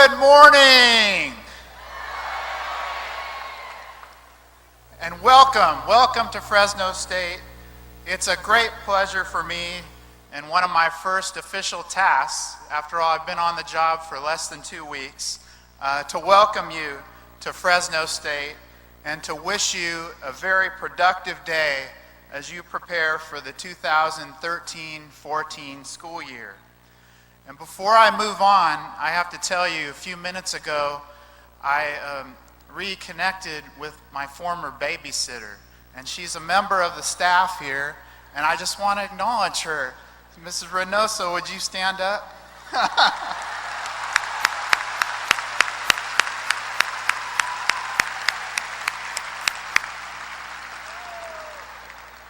Good morning. And welcome to Fresno State. It's a great pleasure for me and one of my first official tasks, after all I've been on the job for less than 2 weeks, to welcome you to Fresno State and to wish you a very productive day as you prepare for the 2013-14 school year. And before I move on, I have to tell you, a few minutes ago, I reconnected with my former babysitter, and she's a member of the staff here, and I just want to acknowledge her. Mrs. Reynoso, would you stand up?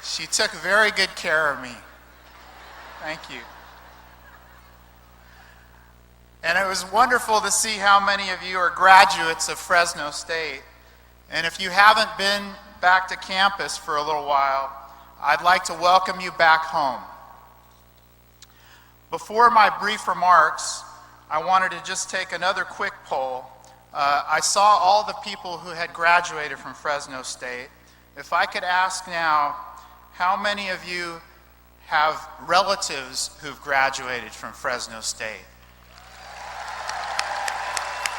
She took very good care of me. Thank you. And it was wonderful to see how many of you are graduates of Fresno State. And if you haven't been back to campus for a little while, I'd like to welcome you back home. Before my brief remarks, I wanted to just take another quick poll. I saw all the people who had graduated from Fresno State. If I could ask now, how many of you have relatives who've graduated from Fresno State?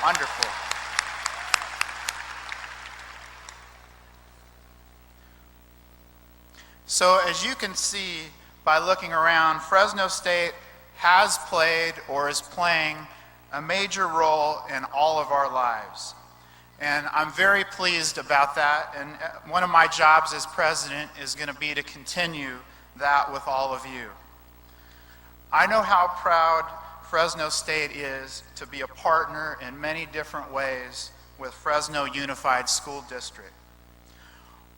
Wonderful. So as you can see by looking around, Fresno State has played or is playing a major role in all of our lives. And I'm very pleased about that. And one of my jobs as president is going to be to continue that with all of you. I know how proud Fresno State is to be a partner in many different ways with Fresno Unified School District.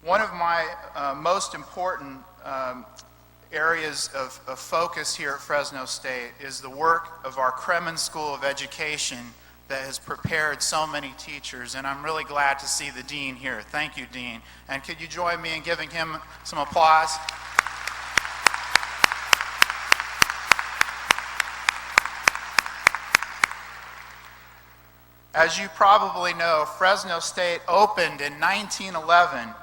One of my most important areas of focus here at Fresno State is the work of our Kremen School of Education that has prepared so many teachers, and I'm really glad to see the Dean here. Thank you, Dean. And could you join me in giving him some applause? As you probably know, Fresno State opened in 1911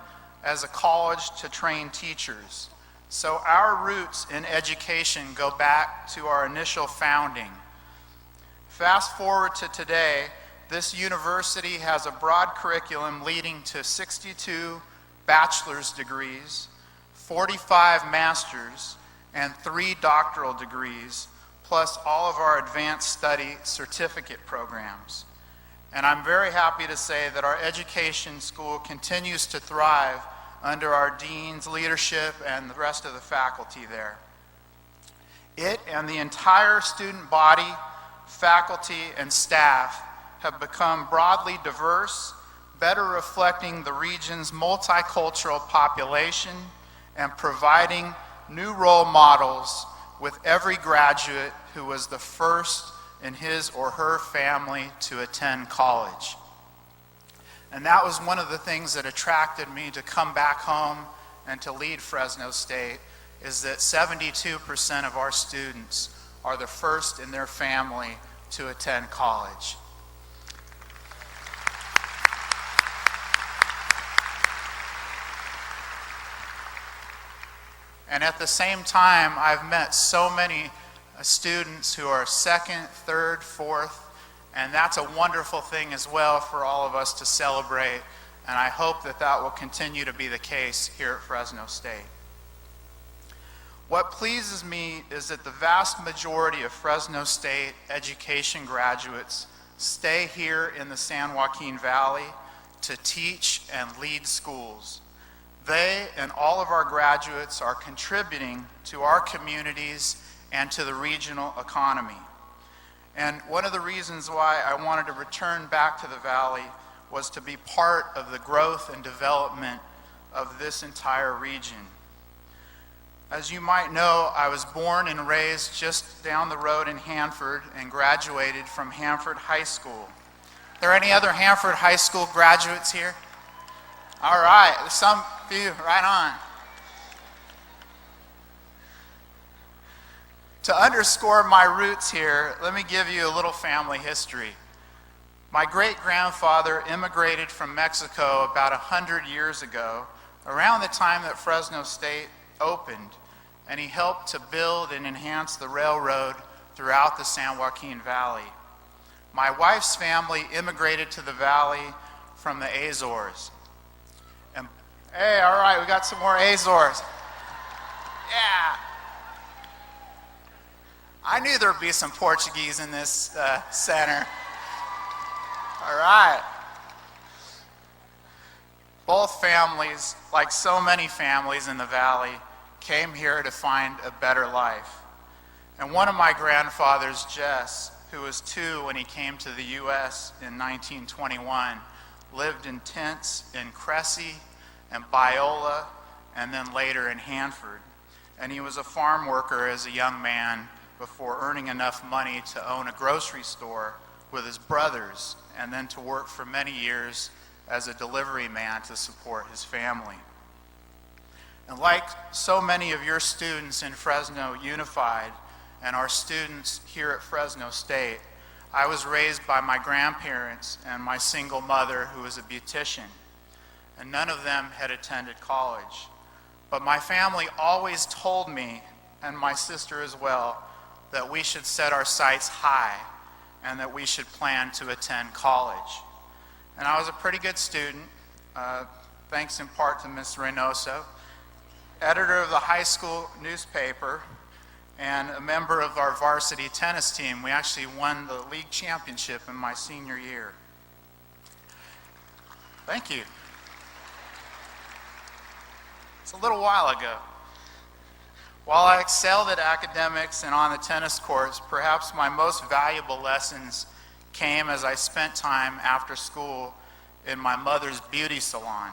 as a college to train teachers. So our roots in education go back to our initial founding. Fast forward to today, this university has a broad curriculum leading to 62 bachelor's degrees, 45 master's, and 3 doctoral degrees, plus all of our advanced study certificate programs. And I'm very happy to say that our education school continues to thrive under our dean's leadership and the rest of the faculty there. It and the entire student body, faculty, and staff have become broadly diverse, better reflecting the region's multicultural population and providing new role models with every graduate who was the first in his or her family to attend college. And that was one of the things that attracted me to come back home and to lead Fresno State, is that 72% of our students are the first in their family to attend college. And at the same time, I've met so many students who are second, third, fourth, and that's a wonderful thing as well for all of us to celebrate, and I hope that that will continue to be the case here at Fresno State. What pleases me is that the vast majority of Fresno State education graduates stay here in the San Joaquin Valley to teach and lead schools. They and all of our graduates are contributing to our communities and to the regional economy. And one of the reasons why I wanted to return back to the Valley was to be part of the growth and development of this entire region. As you might know, I was born and raised just down the road in Hanford and graduated from Hanford High School. Are there any other Hanford High School graduates here? All right, there's some of you, right on. To underscore my roots here, let me give you a little family history. My great-grandfather immigrated from Mexico about 100 years ago, around the time that Fresno State opened, and he helped to build and enhance the railroad throughout the San Joaquin Valley. My wife's family immigrated to the valley from the Azores. And, hey, all right, we got some more Azores. Yeah. I knew there would be some Portuguese in this center. All right. Both families, like so many families in the valley, came here to find a better life. And one of my grandfathers, Jess, who was 2 when he came to the U.S. in 1921, lived in tents in Cressy and Biola, and then later in Hanford. And he was a farm worker as a young man before earning enough money to own a grocery store with his brothers, and then to work for many years as a delivery man to support his family. And like so many of your students in Fresno Unified and our students here at Fresno State, I was raised by my grandparents and my single mother, who was a beautician, and none of them had attended college. But my family always told me, and my sister as well, that we should set our sights high and that we should plan to attend college. And I was a pretty good student, thanks in part to Ms. Reynoso, editor of the high school newspaper, and a member of our varsity tennis team. We actually won the league championship in my senior year. Thank you. It's a little while ago. While I excelled at academics and on the tennis courts, perhaps my most valuable lessons came as I spent time after school in my mother's beauty salon.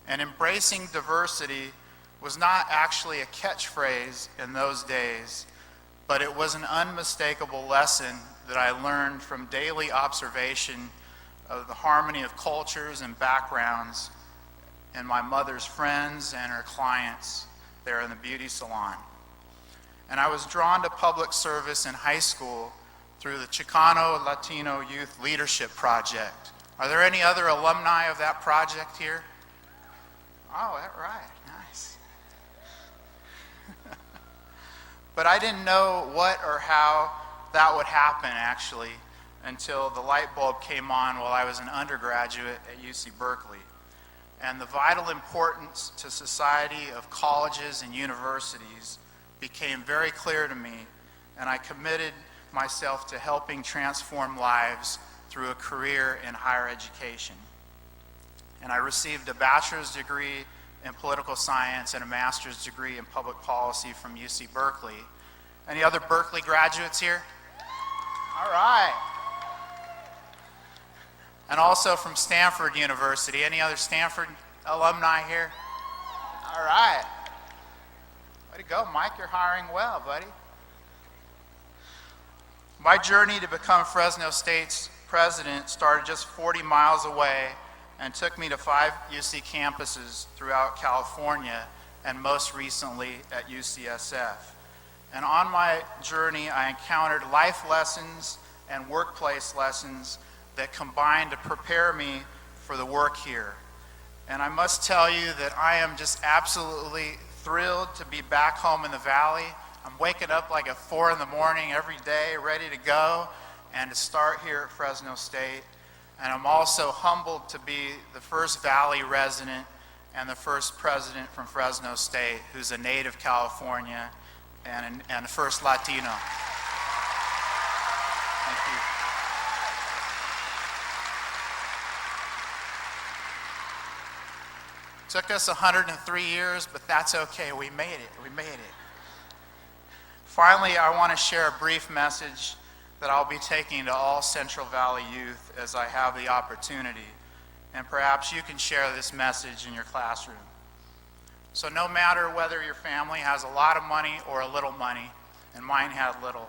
And embracing diversity was not actually a catchphrase in those days, but it was an unmistakable lesson that I learned from daily observation of the harmony of cultures and backgrounds in my mother's friends and her clients there in the beauty salon. And I was drawn to public service in high school through the Chicano Latino Youth Leadership Project. Are there any other alumni of that project here? Oh, that's right, nice. But I didn't know what or how that would happen, actually, until the light bulb came on while I was an undergraduate at UC Berkeley. And the vital importance to society of colleges and universities became very clear to me, and I committed myself to helping transform lives through a career in higher education. And I received a bachelor's degree in political science and a master's degree in public policy from UC Berkeley. Any other Berkeley graduates here? All right. And also from Stanford University. Any other Stanford alumni here? All right. Way to go, Mike. You're hiring well, buddy. My journey to become Fresno State's president started just 40 miles away and took me to 5 UC campuses throughout California and most recently at UCSF. And on my journey, I encountered life lessons and workplace lessons that combined to prepare me for the work here. And I must tell you that I am just absolutely thrilled to be back home in the Valley. I'm waking up like at 4 in the morning every day, ready to go and to start here at Fresno State. And I'm also humbled to be the first Valley resident and the first president from Fresno State who's a native California and the first Latino. Thank you. Took us 103 years, but that's okay. We made it. We made it. Finally, I want to share a brief message that I'll be taking to all Central Valley youth as I have the opportunity. And perhaps you can share this message in your classroom. So no matter whether your family has a lot of money or a little money, and mine had little,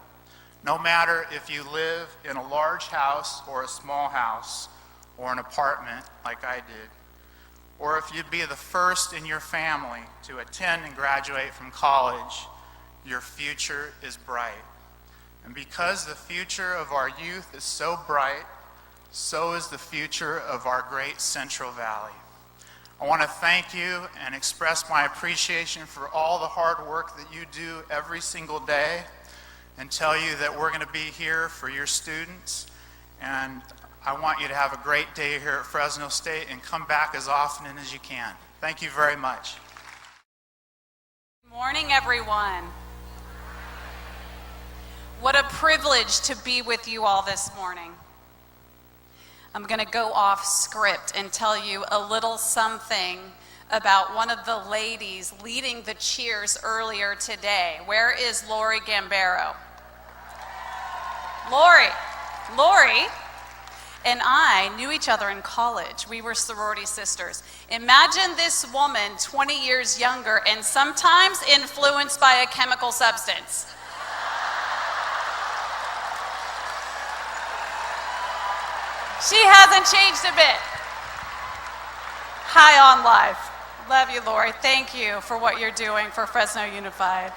no matter if you live in a large house or a small house or an apartment like I did, or if you'd be the first in your family to attend and graduate from college, your future is bright. And because the future of our youth is so bright, so is the future of our great Central Valley. I want to thank you and express my appreciation for all the hard work that you do every single day, and tell you that we're going to be here for your students. And I want you to have a great day here at Fresno State and come back as often as you can. Thank you very much. Good morning, everyone. What a privilege to be with you all this morning. I'm going to go off script and tell you a little something about one of the ladies leading the cheers earlier today. Where is Lori Gambaro? Lori and I knew each other in college. We were sorority sisters. Imagine this woman 20 years younger and sometimes influenced by a chemical substance. She hasn't changed a bit. High on life. Love you, Lori. Thank you for what you're doing for Fresno Unified.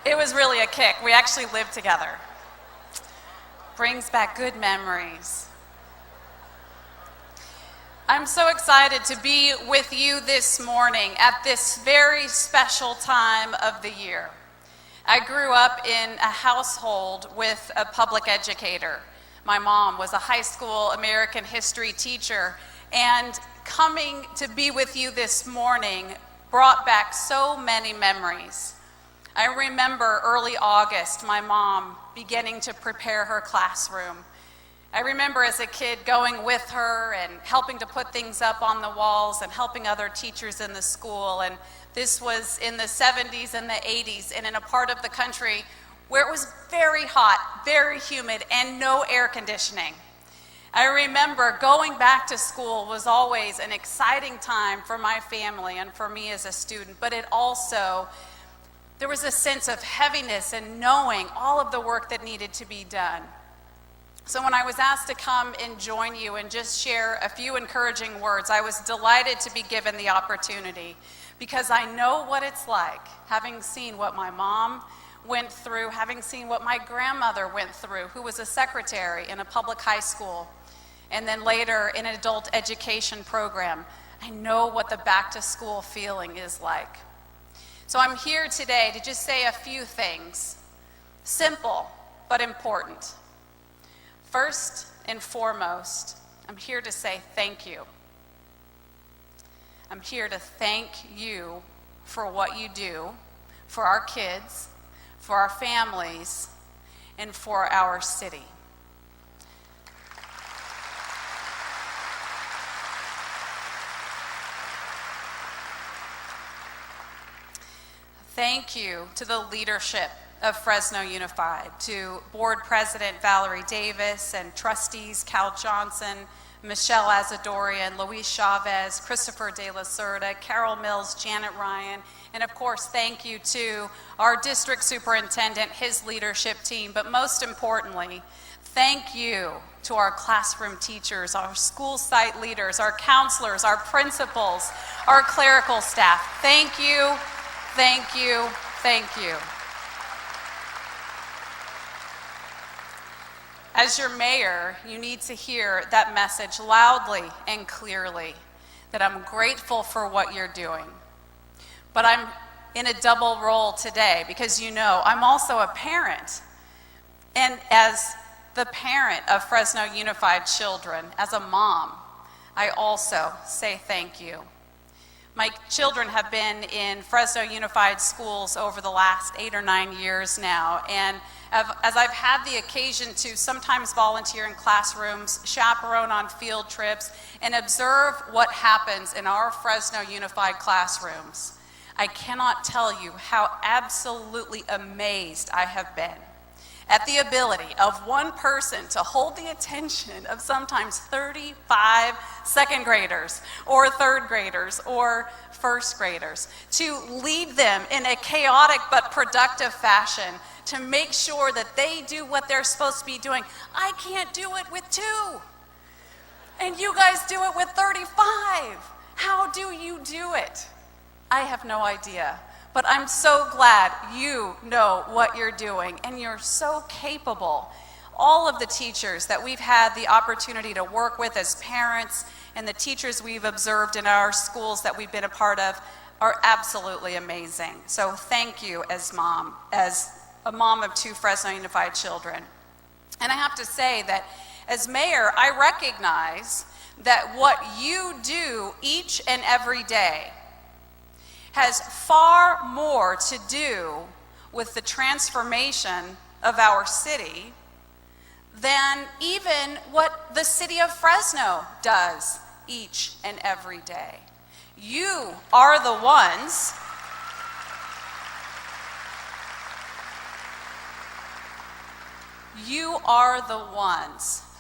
It was really a kick. We actually lived together. Brings back good memories. I'm so excited to be with you this morning at this very special time of the year. I grew up in a household with a public educator. My mom was a high school American history teacher, and coming to be with you this morning brought back so many memories. I remember early August, my mom beginning to prepare her classroom. I remember as a kid going with her and helping to put things up on the walls and helping other teachers in the school. And this was in the 70s and the 80s, and in a part of the country where it was very hot, very humid, and no air conditioning. I remember going back to school was always an exciting time for my family and for me as a student, but it also, there was a sense of heaviness and knowing all of the work that needed to be done. So when I was asked to come and join you and just share a few encouraging words, I was delighted to be given the opportunity, because I know what it's like, having seen what my mom went through, having seen what my grandmother went through, who was a secretary in a public high school, and then later in an adult education program. I know what the back to school feeling is like. So I'm here today to just say a few things, simple but important. First and foremost, I'm here to say thank you. I'm here to thank you for what you do for our kids, for our families, and for our city. Thank you to the leadership of Fresno Unified, to Board President Valerie Davis and trustees Cal Johnson, Michelle Azadorian, Luis Chavez, Christopher De La Cerda, Carol Mills, Janet Ryan, and of course, thank you to our district superintendent, his leadership team, but most importantly, thank you to our classroom teachers, our school site leaders, our counselors, our principals, our clerical staff. Thank you, thank you, thank you. As your mayor, you need to hear that message loudly and clearly, that I'm grateful for what you're doing. But I'm in a double role today because you know I'm also a parent. And as the parent of Fresno Unified children, as a mom, I also say thank you. My children have been in Fresno Unified schools over the last 8 or 9 years now, and as I've had the occasion to sometimes volunteer in classrooms, chaperone on field trips, and observe what happens in our Fresno Unified classrooms, I cannot tell you how absolutely amazed I have been at the ability of one person to hold the attention of sometimes 35 second graders or third graders or first graders, to lead them in a chaotic but productive fashion, to make sure that they do what they're supposed to be doing. I can't do it with 2. And you guys do it with 35. How do you do it? I have no idea. But I'm so glad you know what you're doing, and you're so capable. All of the teachers that we've had the opportunity to work with as parents and the teachers we've observed in our schools that we've been a part of are absolutely amazing. So thank you as a mom of 2 Fresno Unified children. And I have to say that as mayor, I recognize that what you do each and every day has far more to do with the transformation of our city than even what the city of Fresno does each and every day. You are the ones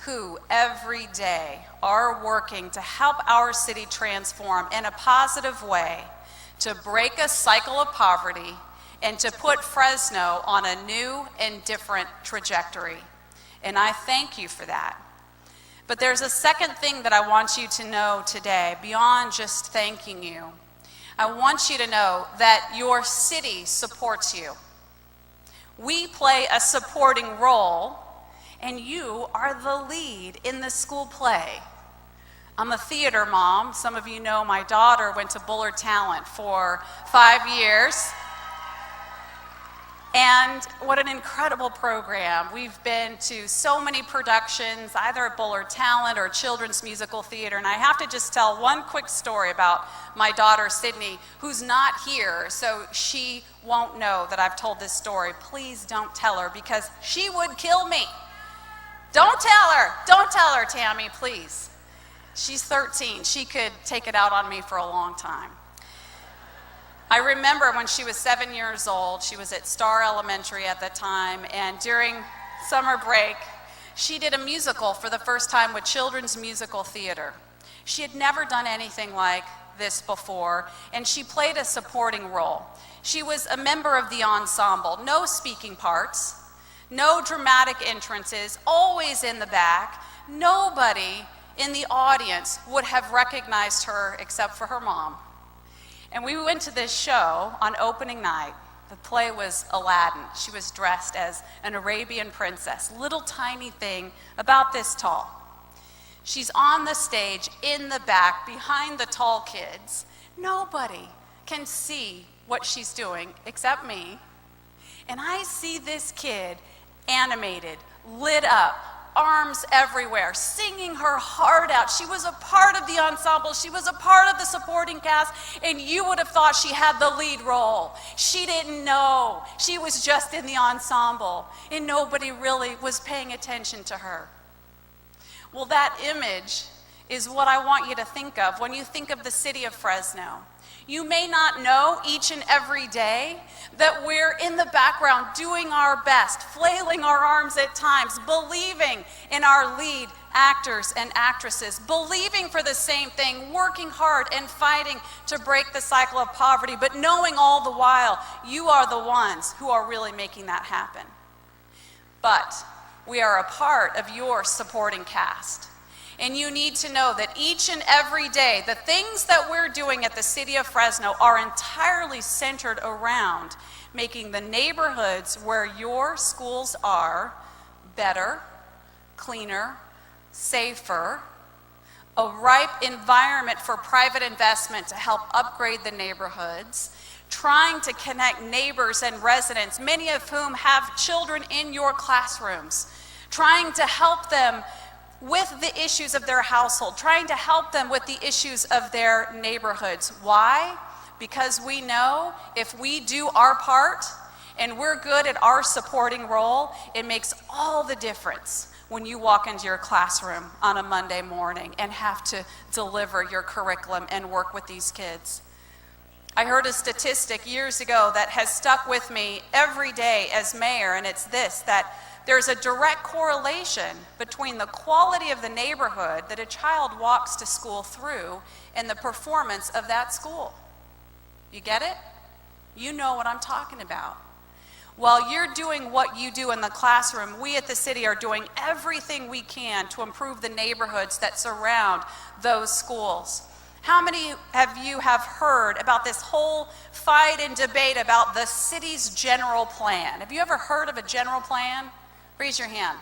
who every day are working to help our city transform in a positive way, to break a cycle of poverty and to put Fresno on a new and different trajectory. And I thank you for that. But there's a second thing that I want you to know today, beyond just thanking you. I want you to know that your city supports you. We play a supporting role, and you are the lead in the school play. I'm a theater mom. Some of you know my daughter went to Bullard Talent for 5 years. And what an incredible program. We've been to so many productions, either at Bullard Talent or Children's Musical Theater. And I have to just tell one quick story about my daughter, Sydney, who's not here, so she won't know that I've told this story. Please don't tell her, because she would kill me. Don't tell her. Don't tell her, Tammy, please. She's 13. She could take it out on me for a long time. I remember when she was 7 years old, she was at Star Elementary at the time, and during summer break, she did a musical for the first time with Children's Musical Theater. She had never done anything like this before, and she played a supporting role. She was a member of the ensemble, no speaking parts, no dramatic entrances, always in the back. Nobody in the audience would have recognized her except for her mom. And we went to this show on opening night. The play was Aladdin. She was dressed as an Arabian princess, little tiny thing about this tall. She's on the stage in the back behind the tall kids. Nobody can see what she's doing except me. And I see this kid animated, lit up, arms everywhere, singing her heart out. She was a part of the ensemble. She was a part of the supporting cast, and you would have thought she had the lead role. She didn't know. She was just in the ensemble, and nobody really was paying attention to her. Well, that image is what I want you to think of when you think of the city of Fresno. You may not know each and every day that we're in the background doing our best, flailing our arms at times, believing in our lead actors and actresses, believing for the same thing, working hard and fighting to break the cycle of poverty, but knowing all the while you are the ones who are really making that happen. But we are a part of your supporting cast. And you need to know that each and every day, the things that we're doing at the city of Fresno are entirely centered around making the neighborhoods where your schools are better, cleaner, safer, a ripe environment for private investment to help upgrade the neighborhoods, trying to connect neighbors and residents, many of whom have children in your classrooms, trying to help them with the issues of their household, trying to help them with the issues of their neighborhoods. Why? Because we know if we do our part and we're good at our supporting role, it makes all the difference when you walk into your classroom on a Monday morning and have to deliver your curriculum and work with these kids. I heard a statistic years ago that has stuck with me every day as mayor, and it's this, that there's a direct correlation between the quality of the neighborhood that a child walks to school through and the performance of that school. You get it? You know what I'm talking about. While you're doing what you do in the classroom, we at the city are doing everything we can to improve the neighborhoods that surround those schools. How many of you have heard about this whole fight and debate about the city's general plan? Have you ever heard of a general plan? Raise your hand.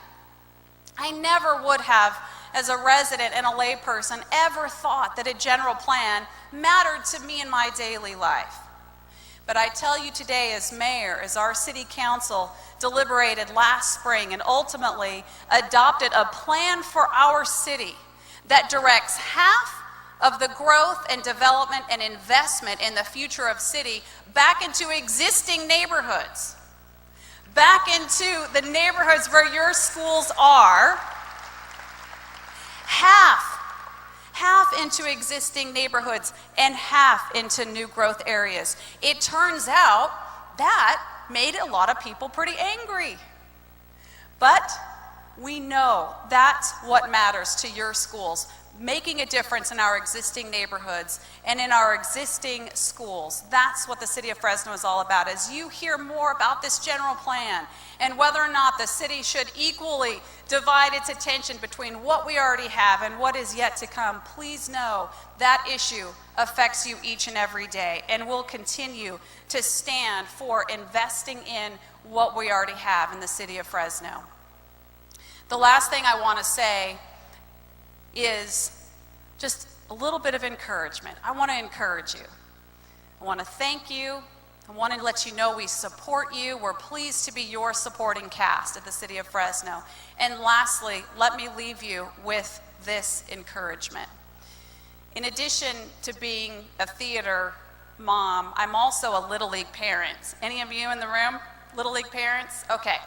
I never would have, as a resident and a layperson, ever thought that a general plan mattered to me in my daily life. But I tell you today, as mayor, as our city council deliberated last spring and ultimately adopted a plan for our city that directs half of the growth and development and investment in the future of city back into existing neighborhoods, back into the neighborhoods where your schools are, half into existing neighborhoods and half into new growth areas. It turns out that made a lot of people pretty angry. But we know that's what matters to your schools, making a difference in our existing neighborhoods and in our existing schools. That's what the city of Fresno is all about. As you hear more about this general plan and whether or not the city should equally divide its attention between what we already have and what is yet to come, please know that issue affects you each and every day, and we'll continue to stand for investing in what we already have in the city of Fresno. The last thing I want to say is just a little bit of encouragement. I want to encourage you. I want to thank you. I want to let you know we support you. We're pleased to be your supporting cast at the city of Fresno. And lastly, let me leave you with this encouragement. In addition to being a theater mom, I'm also a Little League parent. Any of you in the room, Little League parents? Okay.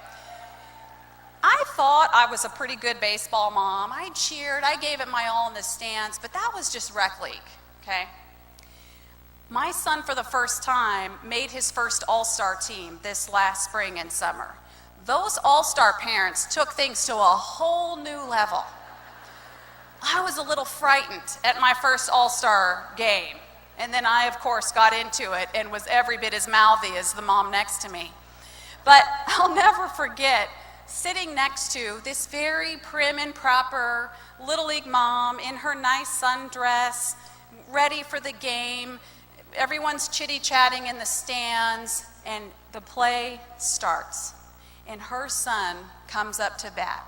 I thought I was a pretty good baseball mom. I cheered, I gave it my all in the stands, but that was just rec league, okay? My son, for the first time, made his first all-star team this last spring and summer. Those all-star parents took things to a whole new level. I was a little frightened at my first all-star game, and then I, of course, got into it and was every bit as mouthy as the mom next to me. But I'll never forget sitting next to this very prim and proper Little League mom in her nice sundress, ready for the game. Everyone's chitty-chatting in the stands, and the play starts, and her son comes up to bat.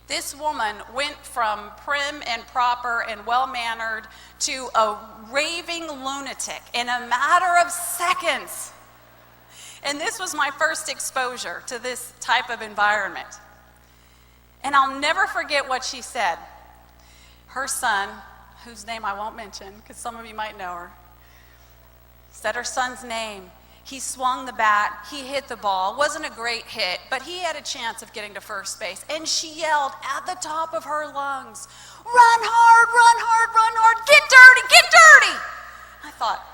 This woman went from prim and proper and well-mannered to a raving lunatic in a matter of seconds. And this was my first exposure to this type of environment. And I'll never forget what she said. Her son, whose name I won't mention because some of you might know her, said her son's name. He swung the bat, he hit the ball. Wasn't a great hit, but he had a chance of getting to first base. And she yelled at the top of her lungs, "Run hard, run hard, run hard, get dirty, get dirty!" I thought,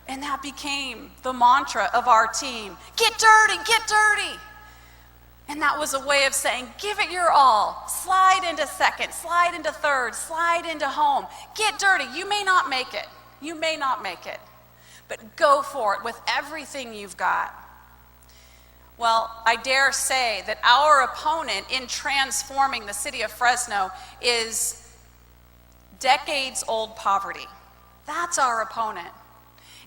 and that became the mantra of our team. Get dirty, get dirty. And that was a way of saying, give it your all. Slide into second, slide into third, slide into home. Get dirty. You may not make it. You may not make it. But go for it with everything you've got. Well, I dare say that our opponent in transforming the city of Fresno is decades-old poverty. That's our opponent.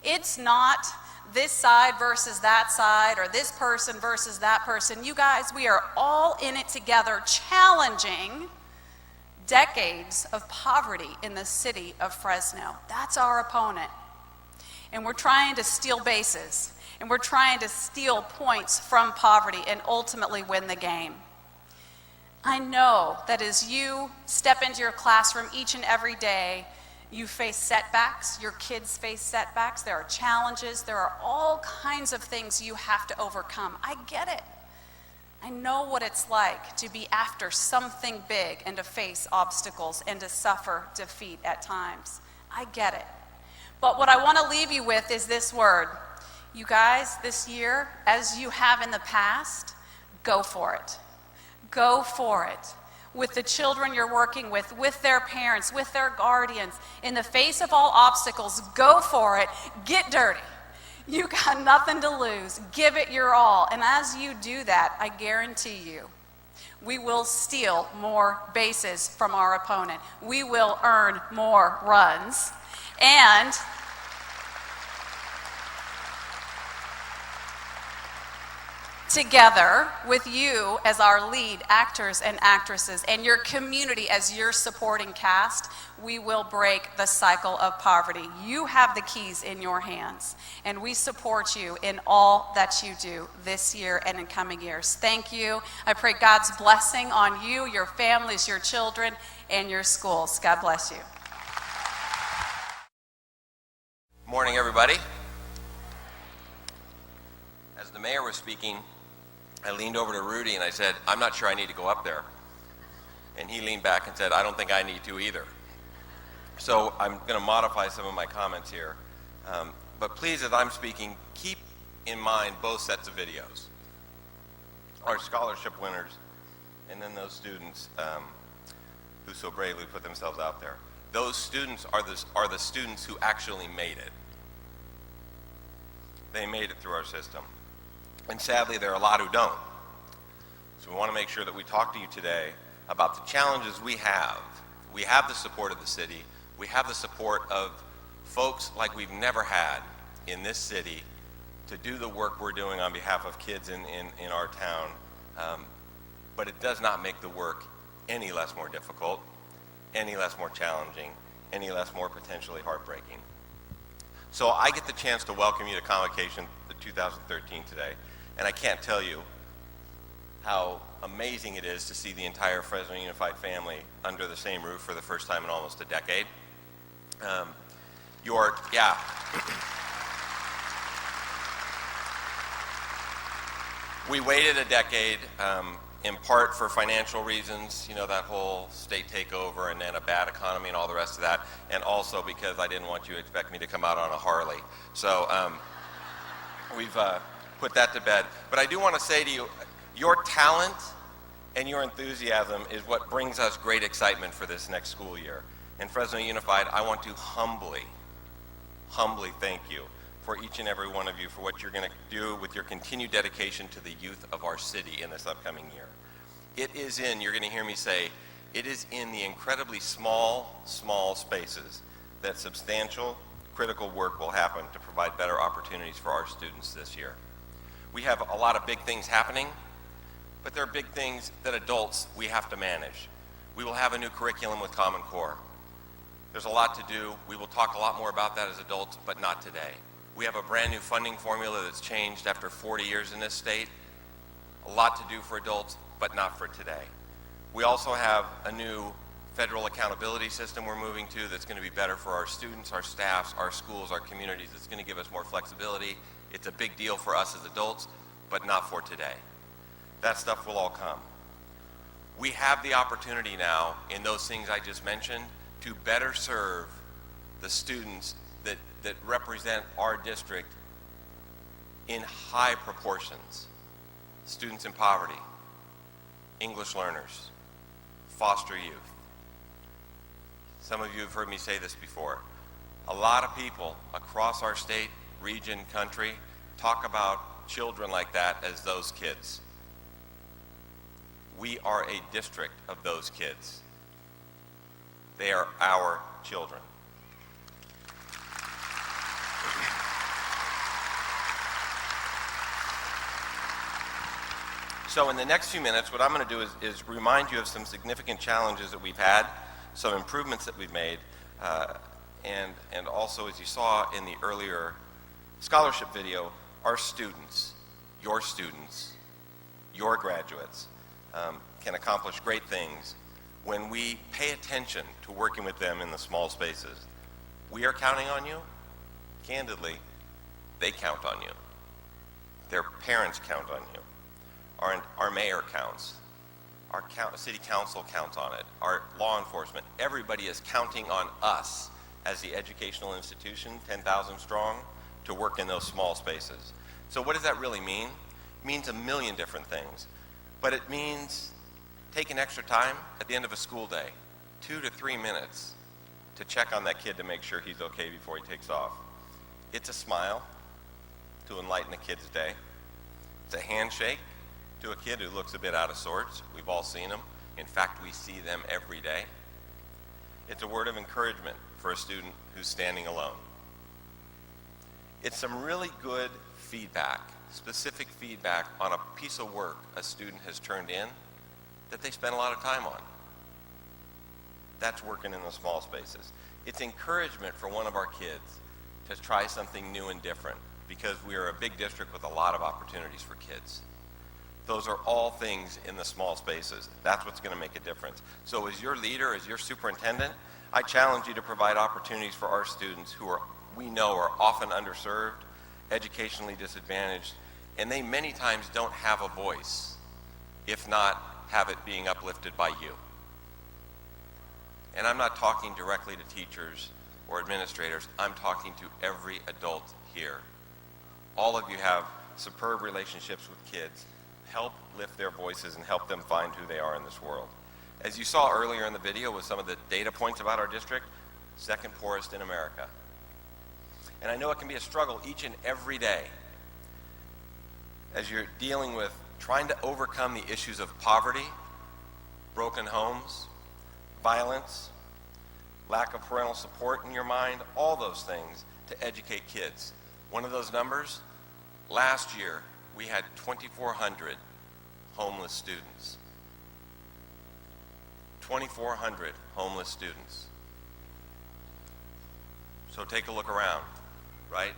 It's not this side versus that side or this person versus that person. You guys, we are all in it together, challenging decades of poverty in the city of Fresno. That's our opponent. And we're trying to steal bases, and we're trying to steal points from poverty and ultimately win the game. I know that as you step into your classroom each and every day, you face setbacks, your kids face setbacks, there are challenges, there are all kinds of things you have to overcome. I get it. I know what it's like to be after something big and to face obstacles and to suffer defeat at times. I get it. But what I want to leave you with is this word. You guys, this year, as you have in the past, go for it. Go for it. With the children you're working with their parents, with their guardians. In the face of all obstacles, go for it. Get dirty. You got nothing to lose. Give it your all. And as you do that, I guarantee you, We will steal more bases from our opponent. We will earn more runs. And together with you as our lead actors and actresses and your community as your supporting cast, we will break the cycle of poverty. You have the keys in your hands, and we support you in all that you do this year and in coming years. Thank you. I pray God's blessing on you, your families, your children, and your schools. God bless you. Morning, everybody. As the mayor was speaking, I leaned over to Rudy and I said, I'm not sure I need to go up there. And he leaned back and said, I don't think I need to either. So I'm going to modify some of my comments here. But please, as I'm speaking, keep in mind both sets of videos. Our scholarship winners, and then those students who so bravely put themselves out there. Those students are the students who actually made it. They made it through our system. And sadly, there are a lot who don't. So we want to make sure that we talk to you today about the challenges we have. We have the support of the city. We have the support of folks like we've never had in this city to do the work we're doing on behalf of kids in our town. But it does not make the work any less more difficult, any less more challenging, any less more potentially heartbreaking. So I get the chance to welcome you to Convocation 2013 today. And I can't tell you how amazing it is to see the entire Fresno Unified family under the same roof for the first time in almost a decade. We waited a decade, in part for financial reasons, you know, that whole state takeover and then a bad economy and all the rest of that, and also because I didn't want you to expect me to come out on a Harley. So we've put that to bed. But I do want to say to you, your talent and your enthusiasm is what brings us great excitement for this next school year. And Fresno Unified, I want to humbly thank you for each and every one of you for what you're going to do with your continued dedication to the youth of our city in this upcoming year. It is in, you're going to hear me say, it is in the incredibly small spaces that substantial, critical work will happen to provide better opportunities for our students this year. We have a lot of big things happening, but there are big things that adults we have to manage. We will have a new curriculum with Common Core. There's a lot to do. We will talk a lot more about that as adults, but not today. We have a brand new funding formula that's changed after 40 years in this state. A lot to do for adults, but not for today. We also have a new federal accountability system we're moving to that's going to be better for our students, our staffs, our schools, our communities. It's going to give us more flexibility. It's a big deal for us as adults, but not for today. That stuff will all come. We have the opportunity now in those things I just mentioned to better serve the students that represent our district in high proportions. Students in poverty, English learners, foster youth. Some of you have heard me say this before. A lot of people across our state, region, country, talk about children like that as those kids. We are a district of those kids. They are our children. So in the next few minutes, what I'm going to do is remind you of some significant challenges that we've had, some improvements that we've made, and also, as you saw in the earlier scholarship video, our students, your graduates, can accomplish great things when we pay attention to working with them in the small spaces. We are counting on you. Candidly, they count on you. Their parents count on you. Our mayor counts. Our city council counts on it. Our law enforcement, everybody is counting on us as the educational institution, 10,000 strong, to work in those small spaces. So what does that really mean? It means a million different things. But it means taking extra time at the end of a school day, 2 to 3 minutes, to check on that kid to make sure he's okay before he takes off. It's a smile to enlighten a kid's day. It's a handshake to a kid who looks a bit out of sorts. We've all seen them. In fact, we see them every day. It's a word of encouragement for a student who's standing alone. It's some really good feedback, specific feedback on a piece of work a student has turned in that they spent a lot of time on. That's working in the small spaces. It's encouragement for one of our kids to try something new and different, because we are a big district with a lot of opportunities for kids. Those are all things in the small spaces. That's what's going to make a difference. So as your leader, as your superintendent, I challenge you to provide opportunities for our students who we know are often underserved, educationally disadvantaged, and they many times don't have a voice, if not have it being uplifted by you. And I'm not talking directly to teachers or administrators. I'm talking to every adult here. All of you have superb relationships with kids. Help lift their voices and help them find who they are in this world. As you saw earlier in the video with some of the data points about our district, second poorest in America. And I know it can be a struggle each and every day as you're dealing with trying to overcome the issues of poverty, broken homes, violence, lack of parental support in your mind, all those things to educate kids. One of those numbers, last year we had 2,400 homeless students. 2,400 homeless students. So take a look around, right?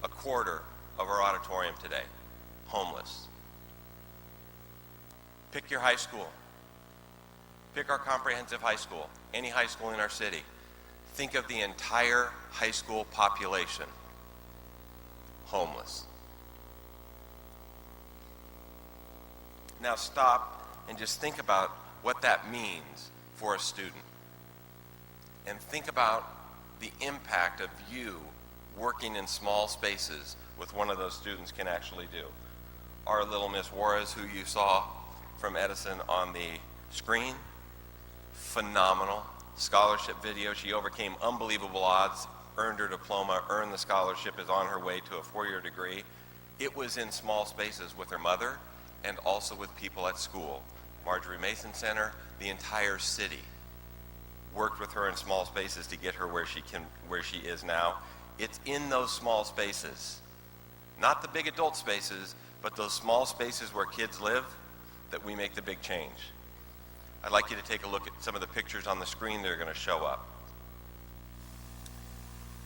A quarter of our auditorium today, homeless. Pick your high school. Pick our comprehensive high school, any high school in our city. Think of the entire high school population homeless. Now stop and just think about what that means for a student. And think about the impact of you working in small spaces with one of those students can actually do. Our little Miss Juarez, who you saw from Edison on the screen, phenomenal scholarship video. She overcame unbelievable odds, earned her diploma, earned the scholarship, is on her way to a 4-year degree. It was in small spaces with her mother and also with people at school. Marjorie Mason Center, the entire city worked with her in small spaces to get her where she is now. It's in those small spaces, not the big adult spaces, but those small spaces where kids live, that we make the big change. I'd like you to take a look at some of the pictures on the screen that are going to show up.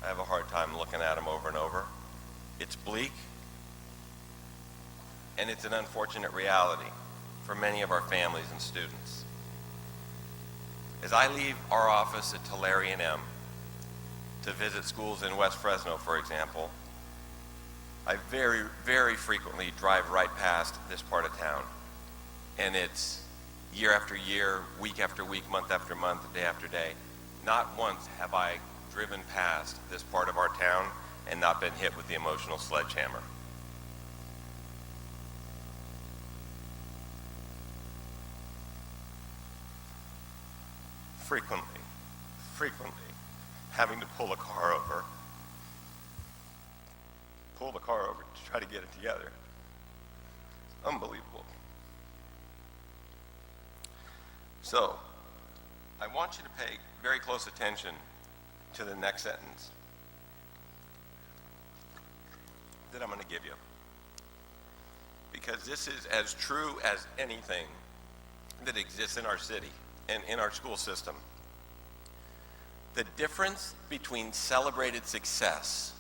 I have a hard time looking at them over and over. It's bleak, and it's an unfortunate reality for many of our families and students. As I leave our office at Tulare A&M to visit schools in West Fresno, for example, I very, very frequently drive right past this part of town. And it's year after year, week after week, month after month, day after day. Not once have I driven past this part of our town and not been hit with the emotional sledgehammer. Frequently, having to pull the car over to try to get it together. Unbelievable. So, I want you to pay very close attention to the next sentence that I'm going to give you. Because this is as true as anything that exists in our city and in our school system. The difference between celebrated success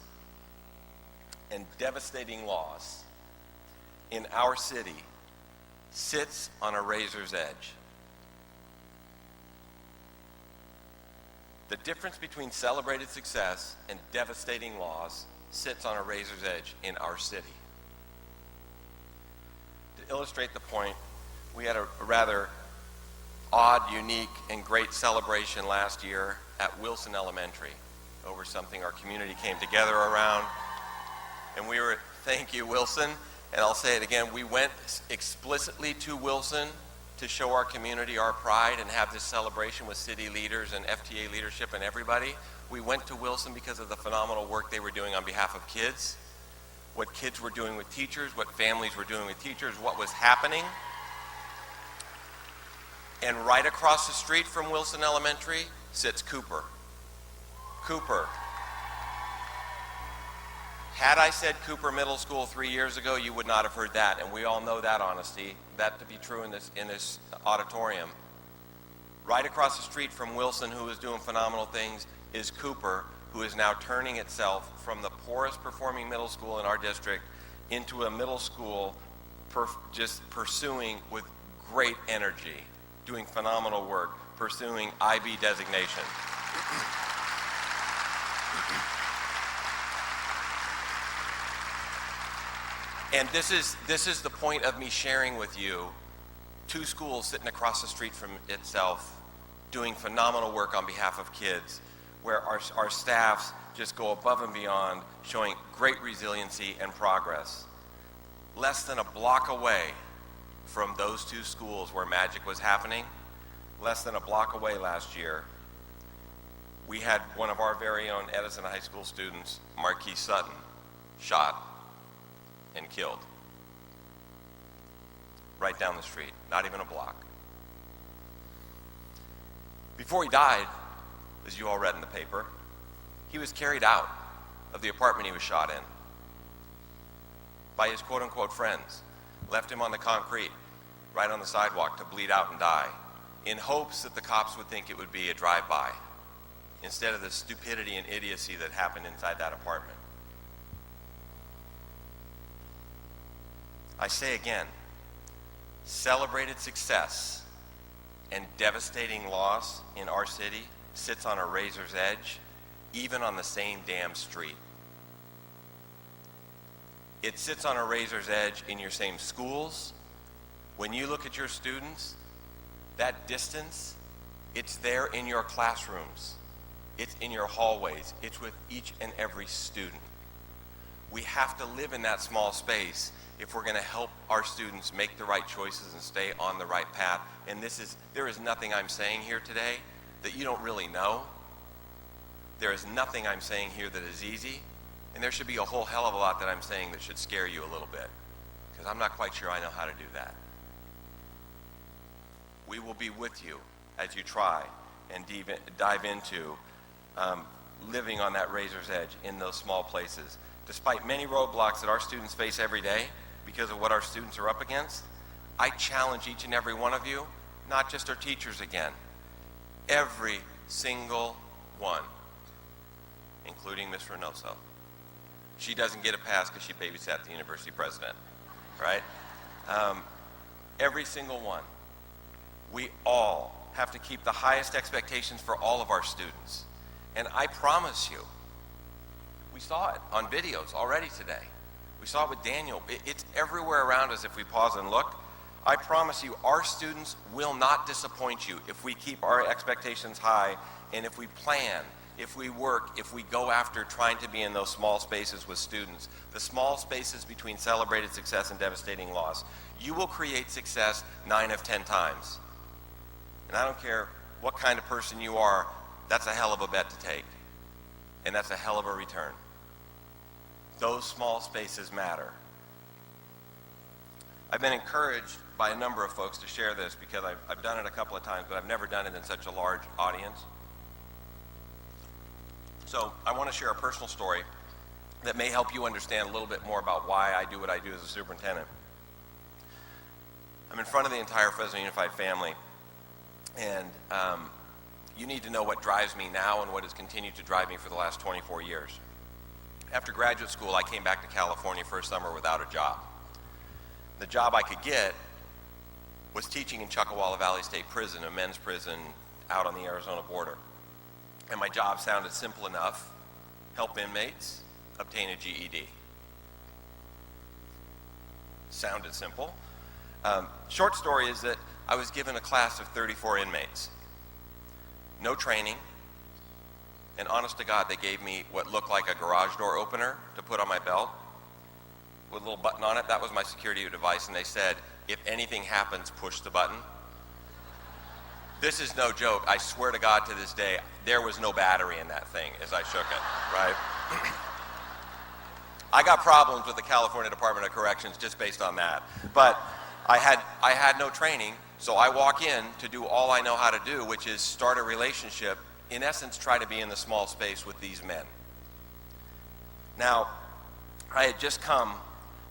and devastating loss in our city sits on a razor's edge. The difference between celebrated success and devastating loss sits on a razor's edge in our city. To illustrate the point, we had a rather odd, unique, and great celebration last year at Wilson Elementary over something our community came together around. And thank you, Wilson, and I'll say it again, we went explicitly to Wilson to show our community our pride and have this celebration with city leaders and FTA leadership and everybody. We went to Wilson because of the phenomenal work they were doing on behalf of kids. what kids were doing with teachers, what families were doing with teachers, what was happening. And right across the street from Wilson Elementary sits Cooper. Cooper. Had I said Cooper Middle School 3 years ago, you would not have heard that, and we all know that honesty, that to be true in this auditorium. Right across the street from Wilson, who is doing phenomenal things, is Cooper, who is now turning itself from the poorest performing middle school in our district into a middle school just pursuing with great energy, doing phenomenal work, pursuing IB designation. And this is the point of me sharing with you two schools sitting across the street from itself doing phenomenal work on behalf of kids, where our staffs just go above and beyond, showing great resiliency and progress. Less than a block away from those two schools where magic was happening, less than a block away last year, we had one of our very own Edison High School students, Marquise Sutton, shot and killed. Right down the street, not even a block. Before he died, as you all read in the paper, he was carried out of the apartment he was shot in by his quote-unquote friends, left him on the concrete, right on the sidewalk to bleed out and die, in hopes that the cops would think it would be a drive-by, instead of the stupidity and idiocy that happened inside that apartment. I say again, celebrated success and devastating loss in our city sits on a razor's edge, even on the same damn street. It sits on a razor's edge in your same schools. When you look at your students, that distance, it's there in your classrooms. It's in your hallways. It's with each and every student. We have to live in that small space if we're going to help our students make the right choices and stay on the right path. And there is nothing I'm saying here today that you don't really know. There is nothing I'm saying here that is easy. And there should be a whole hell of a lot that I'm saying that should scare you a little bit, because I'm not quite sure I know how to do that. We will be with you as you try and dive into living on that razor's edge in those small places. Despite many roadblocks that our students face every day because of what our students are up against, I challenge each and every one of you, not just our teachers again, every single one, including Ms. Reynoso. She doesn't get a pass because she babysat the university president, right? Every single one. We all have to keep the highest expectations for all of our students. And I promise you, we saw it on videos already today. We saw it with Daniel. It's everywhere around us if we pause and look. I promise you, our students will not disappoint you if we keep our expectations high and if we plan, if we work, if we go after trying to be in those small spaces with students, the small spaces between celebrated success and devastating loss. You will create success 9 of 10 times. And I don't care what kind of person you are, that's a hell of a bet to take. And that's a hell of a return. Those small spaces matter. I've been encouraged by a number of folks to share this because I've done it a couple of times, but I've never done it in such a large audience. So I want to share a personal story that may help you understand a little bit more about why I do what I do as a superintendent. I'm in front of the entire Fresno Unified family, and you need to know what drives me now and what has continued to drive me for the last 24 years. After graduate school, I came back to California for a summer without a job. The job I could get was teaching in Chuckawalla Valley State Prison, a men's prison out on the Arizona border. And my job sounded simple enough: help inmates obtain a GED. Sounded simple. Short story is that I was given a class of 34 inmates. No training, and honest to God, they gave me what looked like a garage door opener to put on my belt with a little button on it. That was my security device, and they said, if anything happens, push the button. This is no joke. I swear to God, to this day, there was no battery in that thing as I shook it, right? I got problems with the California Department of Corrections just based on that. But I had no training, so I walk in to do all I know how to do, which is start a relationship, in essence, try to be in the small space with these men. Now, I had just come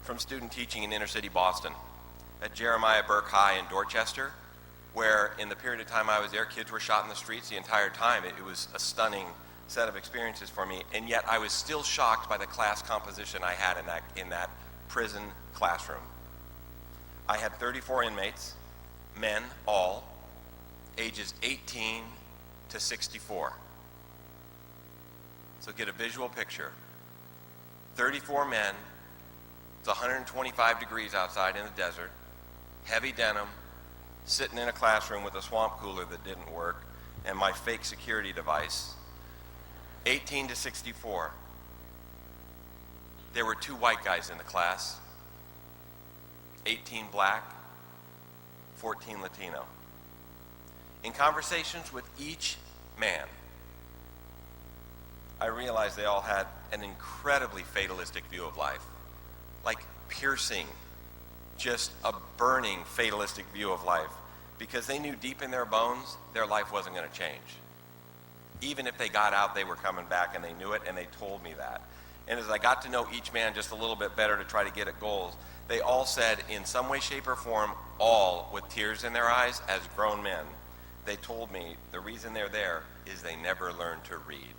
from student teaching in inner city Boston at Jeremiah Burke High in Dorchester, where in the period of time I was there, kids were shot in the streets the entire time. It was a stunning set of experiences for me, and yet I was still shocked by the class composition I had in that prison classroom. I had 34 inmates, men all, ages 18 to 64. So get a visual picture. 34 men, it's 125 degrees outside in the desert, heavy denim, sitting in a classroom with a swamp cooler that didn't work, and my fake security device. 18 to 64. There were 2 white guys in the class, 18 black, 14 Latino. In conversations with each man, I realized they all had an incredibly fatalistic view of life, like piercing, just a burning fatalistic view of life, because they knew deep in their bones their life wasn't going to change. Even if they got out, they were coming back, and they knew it, and they told me that. And as I got to know each man just a little bit better to try to get at goals, they all said, in some way, shape, or form, all with tears in their eyes as grown men, they told me the reason they're there is they never learned to read.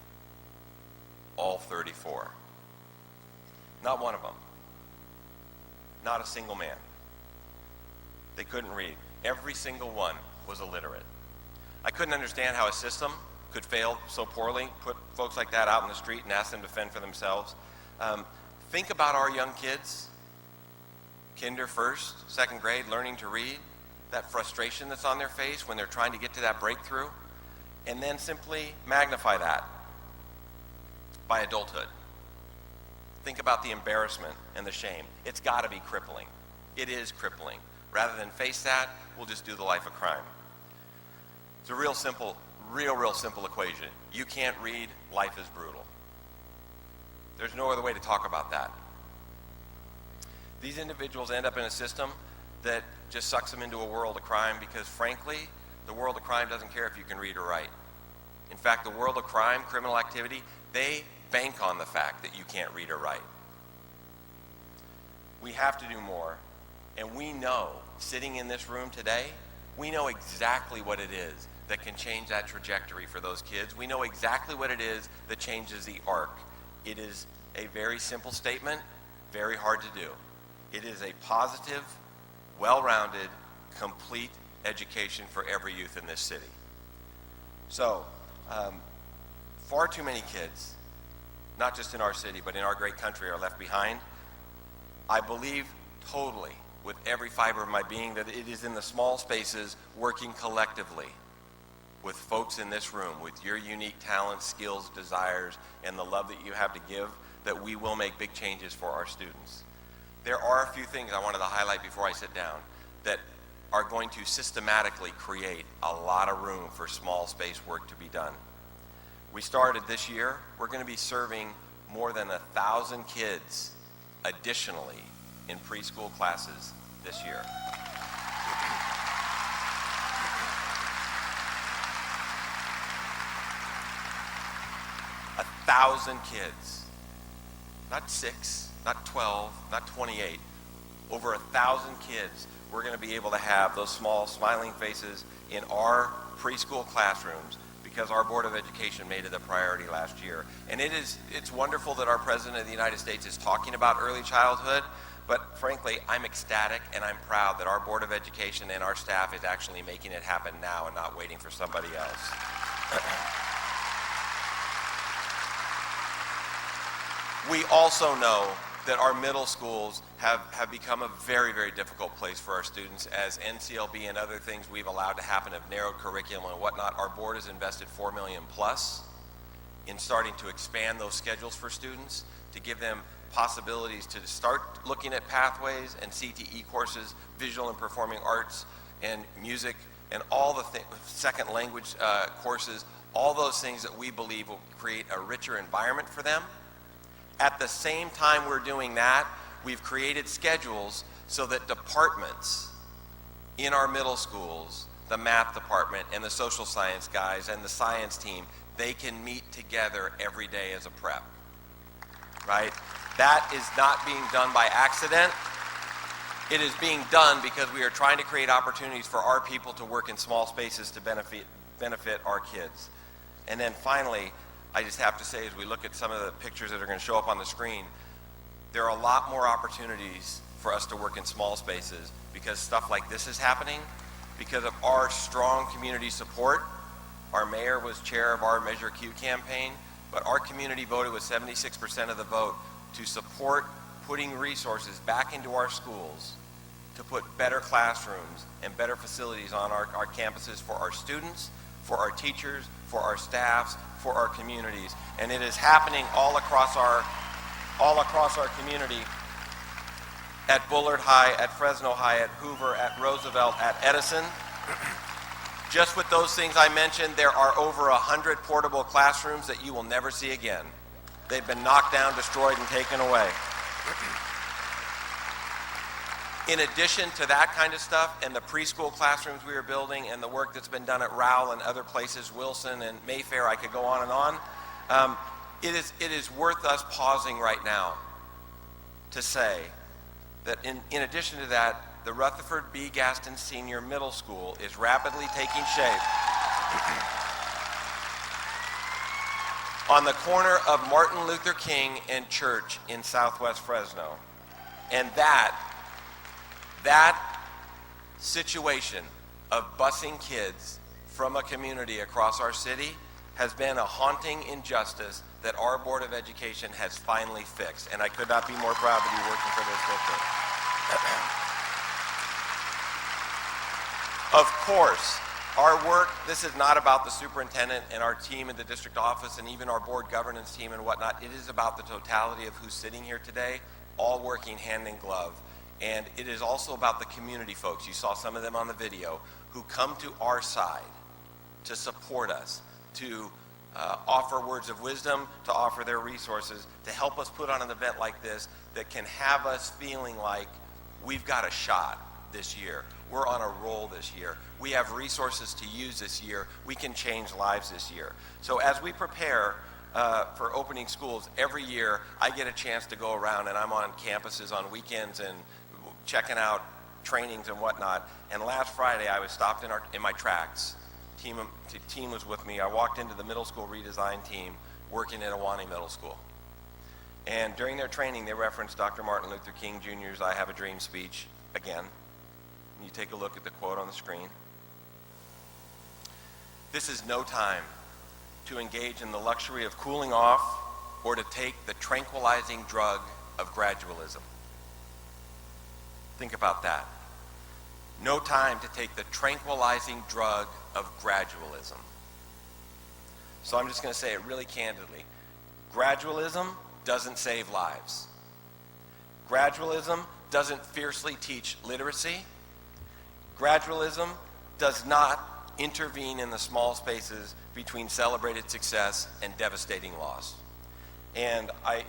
All 34. Not one of them. Not a single man. They couldn't read. Every single one was illiterate. I couldn't understand how a system could fail so poorly, put folks like that out in the street and ask them to fend for themselves. Think about our young kids, kinder, first, second grade, learning to read, that frustration that's on their face when they're trying to get to that breakthrough, and then simply magnify that by adulthood. Think about the embarrassment and the shame. It's got to be crippling. It is crippling. Rather than face that, we'll just do the life of crime. It's a real simple equation. You can't read, life is brutal. There's no other way to talk about that. These individuals end up in a system that just sucks them into a world of crime because, frankly, the world of crime doesn't care if you can read or write. In fact, the world of crime, criminal activity, they bank on the fact that you can't read or write. We have to do more, and we know, sitting in this room today, we know exactly what it is that can change that trajectory for those kids. We know exactly what it is that changes the arc. It is a very simple statement, very hard to do. It is a positive, well-rounded, complete education for every youth in this city. So, far too many kids, not just in our city, but in our great country, are left behind. I believe totally, with every fiber of my being, that it is in the small spaces, working collectively with folks in this room, with your unique talents, skills, desires, and the love that you have to give, that we will make big changes for our students. There are a few things I wanted to highlight before I sit down that are going to systematically create a lot of room for small space work to be done. We started this year, we're going to be serving more than 1,000 kids additionally in preschool classes this year. 1,000 kids. Not 6, not 12, not 28. Over 1,000 kids we're going to be able to have those small smiling faces in our preschool classrooms because our Board of Education made it a priority last year. And it's wonderful that our President of the United States is talking about early childhood, but frankly, I'm ecstatic and I'm proud that our Board of Education and our staff is actually making it happen now and not waiting for somebody else. We also know that our middle schools have become a very, very difficult place for our students as NCLB and other things we've allowed to happen have narrowed curriculum and whatnot. Our board has invested $4 million plus in starting to expand those schedules for students to give them possibilities to start looking at pathways and CTE courses, visual and performing arts and music and all the second language courses, all those things that we believe will create a richer environment for them At the same time we're doing that, we've created schedules so that departments in our middle schools, the math department and the social science guys and the science team, they can meet together every day as a prep, right? That is not being done by accident. It is being done because we are trying to create opportunities for our people to work in small spaces to benefit our kids. And then finally, I just have to say, as we look at some of the pictures that are going to show up on the screen, there are a lot more opportunities for us to work in small spaces because stuff like this is happening because of our strong community support. Our mayor was chair of our Measure Q campaign, but our community voted with 76% of the vote to support putting resources back into our schools to put better classrooms and better facilities on our campuses for our students, for our teachers, for our staffs, for our communities. And it is happening all across our community, at Bullard High, at Fresno High, at Hoover, at Roosevelt, at Edison. Just with those things I mentioned, there are over 100 portable classrooms that you will never see again. They've been knocked down, destroyed, and taken away. In addition to that kind of stuff and the preschool classrooms we are building and the work that's been done at Rowell and other places, Wilson and Mayfair, I could go on and on, it is worth us pausing right now to say that in addition to that, the Rutherford B. Gaston Senior Middle School is rapidly taking shape on the corner of Martin Luther King and Church in Southwest Fresno. And that situation of busing kids from a community across our city has been a haunting injustice that our Board of Education has finally fixed. And I could not be more proud to be working for this district. Of course, our work, this is not about the superintendent and our team in the district office and even our board governance team and whatnot. It is about the totality of who's sitting here today, all working hand in glove. And it is also about the community folks. You saw some of them on the video who come to our side to support us, to offer words of wisdom, to offer their resources, to help us put on an event like this that can have us feeling like we've got a shot this year. We're on a roll this year. We have resources to use this year. We can change lives this year. So as we prepare for opening schools, every year I get a chance to go around and I'm on campuses on weekends and checking out trainings and whatnot. And last Friday I was stopped in my tracks. Team was with me. I walked into the middle school redesign team working at Ahwahnee Middle School. And during their training, they referenced Dr. Martin Luther King Jr.'s I Have a Dream speech again. You take a look at the quote on the screen. This is no time to engage in the luxury of cooling off or to take the tranquilizing drug of gradualism. Think about that. No time to take the tranquilizing drug of gradualism. So I'm just going to say it really candidly. Gradualism doesn't save lives. Gradualism doesn't fiercely teach literacy. Gradualism does not intervene in the small spaces between celebrated success and devastating loss. And I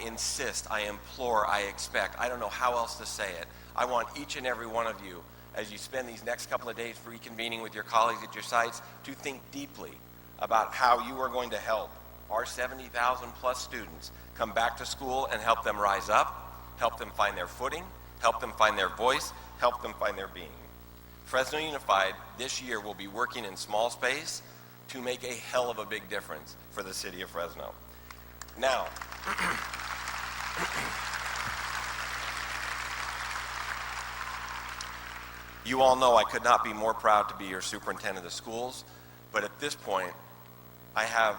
insist, I implore, I expect, I don't know how else to say it. I want each and every one of you, as you spend these next couple of days reconvening with your colleagues at your sites, to think deeply about how you are going to help our 70,000 plus students come back to school and help them rise up, help them find their footing, help them find their voice, help them find their being. Fresno Unified this year will be working in small space to make a hell of a big difference for the city of Fresno. Now, you all know I could not be more proud to be your superintendent of schools, but at this point, I have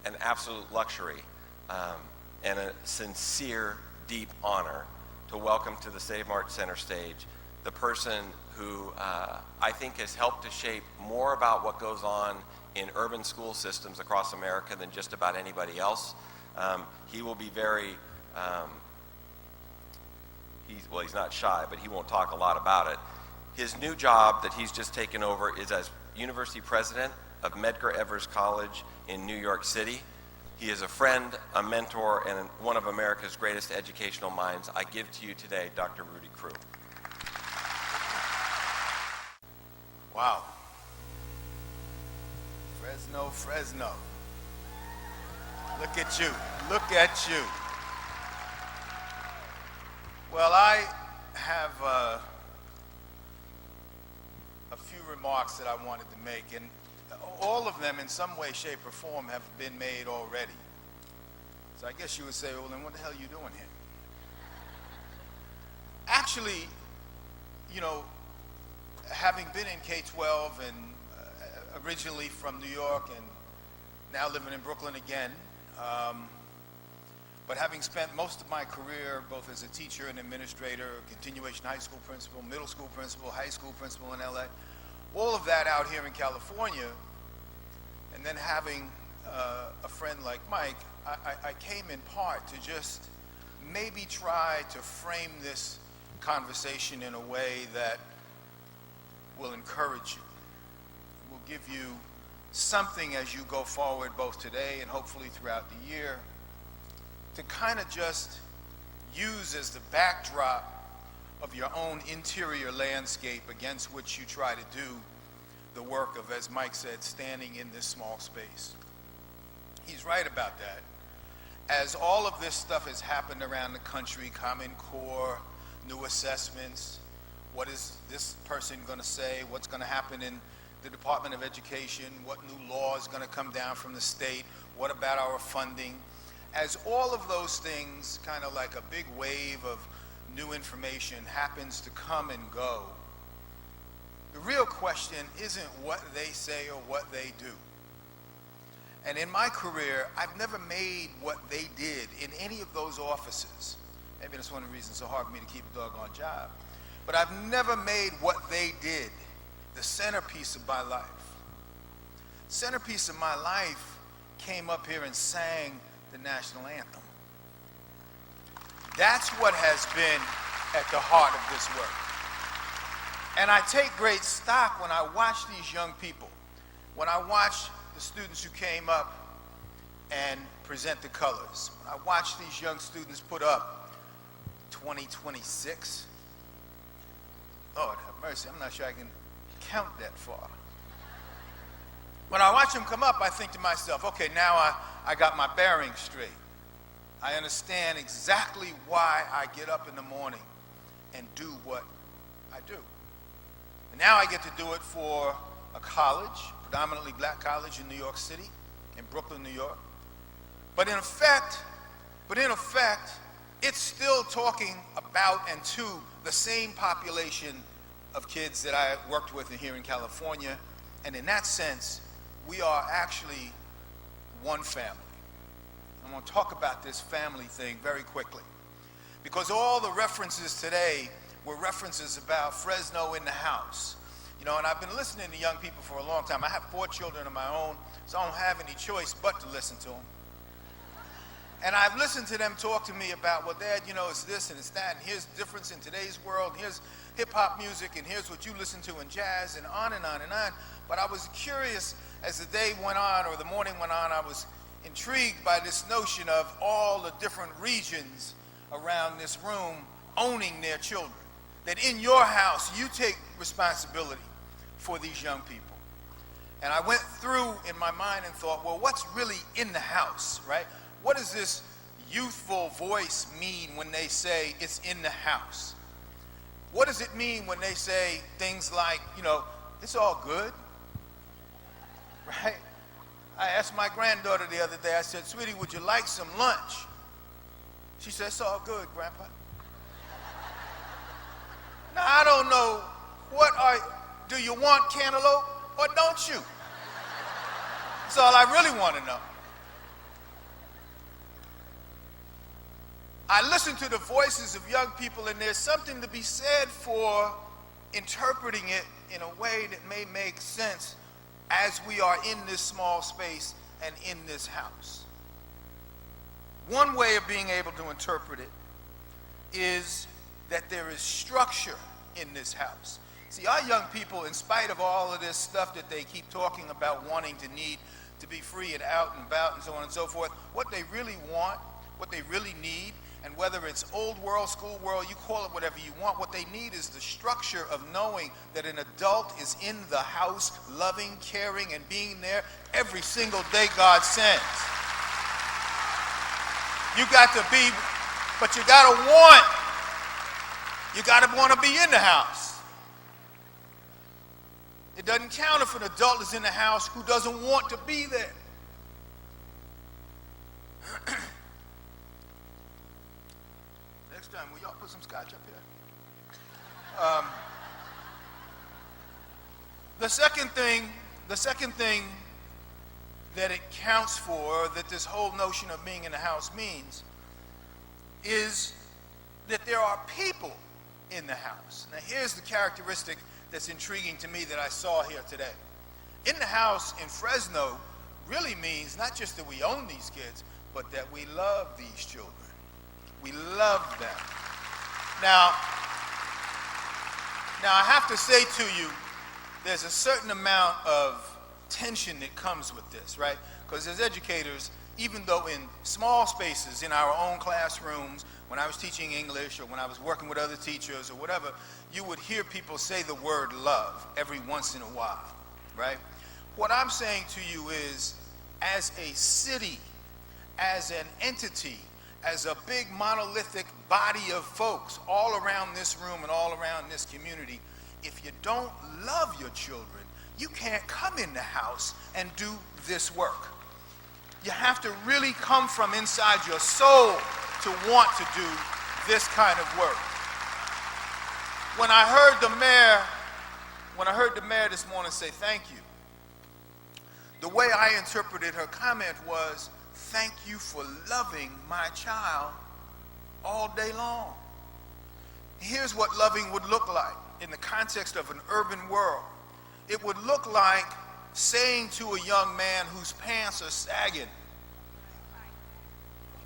an absolute luxury and a sincere, deep honor to welcome to the Save Mart Center stage the person who I think has helped to shape more about what goes on in urban school systems across America than just about anybody else. He will be very, he's not shy, but he won't talk a lot about it. His new job that he's just taken over is as University President of Medgar Evers College in New York City. He is a friend, a mentor, and one of America's greatest educational minds. I give to you today Dr. Rudy Crew. Wow. Fresno, Fresno. Look at you. Look at you. Well, I have a few remarks that I wanted to make, and all of them in some way, shape, or form have been made already. So I guess you would say, well, then what the hell are you doing here? Actually, you know, having been in K-12 and originally from New York and now living in Brooklyn again, but having spent most of my career both as a teacher and administrator, continuation high school principal, middle school principal, high school principal in LA, all of that out here in California, and then having a friend like Mike, I came in part to just maybe try to frame this conversation in a way that will encourage you, will give you something as you go forward both today and hopefully throughout the year to kind of just use as the backdrop of your own interior landscape against which you try to do the work of, as Mike said, standing in this small space. He's right about that. As all of this stuff has happened around the country, Common Core, new assessments, what is this person going to say, what's going to happen in the Department of Education, what new law is going to come down from the state, what about our funding? As all of those things, kind of like a big wave of new information happens to come and go, the real question isn't what they say or what they do. And in my career, I've never made what they did in any of those offices. Maybe that's one of the reasons it's so hard for me to keep a doggone job. But I've never made what they did the centerpiece of my life. Centerpiece of my life came up here and sang the national anthem. That's what has been at the heart of this work. And I take great stock when I watch these young people, when I watch the students who came up and present the colors, when I watch these young students put up 2026. Lord have mercy, I'm not sure I can count that far. When I watch them come up, I think to myself, okay, now I got my bearings straight. I understand exactly why I get up in the morning and do what I do. And now I get to do it for a college, predominantly black college in New York City, in Brooklyn, New York. But in effect, it's still talking about and to the same population of kids that I worked with here in California. And in that sense, we are actually one family. I'm going to talk about this family thing very quickly, because all the references today were references about Fresno in the house. You know, and I've been listening to young people for a long time. I have 4 children of my own, so I don't have any choice but to listen to them. And I've listened to them talk to me about, well, Dad, you know, it's this and it's that, and here's the difference in today's world, and here's hip-hop music, and here's what you listen to in jazz, and on and on and on. But I was curious as the day went on, or the morning went on, I was intrigued by this notion of all the different regions around this room owning their children. That in your house, you take responsibility for these young people. And I went through in my mind and thought, well, what's really in the house, right? What does this youthful voice mean when they say it's in the house? What does it mean when they say things like, you know, it's all good, right? I asked my granddaughter the other day, I said, sweetie, would you like some lunch? She said, it's all good, Grandpa. Now, I don't know, do you want cantaloupe or don't you? That's all I really want to know. I listen to the voices of young people, and there's something to be said for interpreting it in a way that may make sense as we are in this small space and in this house. One way of being able to interpret it is that there is structure in this house. See, our young people, in spite of all of this stuff that they keep talking about wanting to need to be free and out and about and so on and so forth. What they really want, what they really need, and whether it's old world, school world, you call it whatever you want, what they need is the structure of knowing that an adult is in the house, loving, caring, and being there every single day God sends. You got to be, but you got to want to be in the house. It doesn't count if an adult is in the house who doesn't want to be there. Next time, will y'all put some scotch up here? The second thing that it counts for, that this whole notion of being in the house means, is that there are people in the house. Now here's the characteristic that's intriguing to me that I saw here today. In the house in Fresno really means not just that we own these kids, but that we love these children. We love them. Now I have to say to you, there's a certain amount of tension that comes with this, right? Because as educators, even though in small spaces, in our own classrooms, when I was teaching English or when I was working with other teachers or whatever, you would hear people say the word love every once in a while, right? What I'm saying to you is, as a city, as an entity, as a big monolithic body of folks all around this room and all around this community, if you don't love your children, you can't come in the house and do this work. You have to really come from inside your soul to want to do this kind of work. When I heard the mayor this morning say thank you, the way I interpreted her comment was, thank you for loving my child all day long. Here's what loving would look like in the context of an urban world. It would look like saying to a young man whose pants are sagging,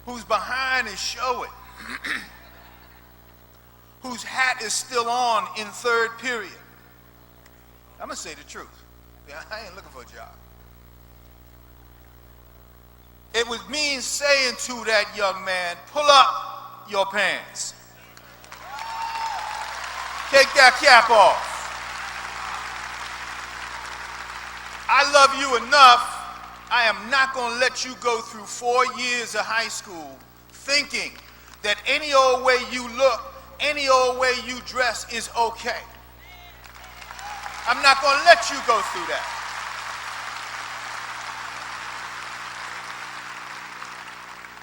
whose behind is showing, whose hat is still on in third period. I'm going to say the truth. I ain't looking for a job. It would mean saying to that young man, pull up your pants. Take that cap off. I love you enough, I am not going to let you go through 4 years of high school thinking that any old way you look, any old way you dress is okay. I'm not going to let you go through that.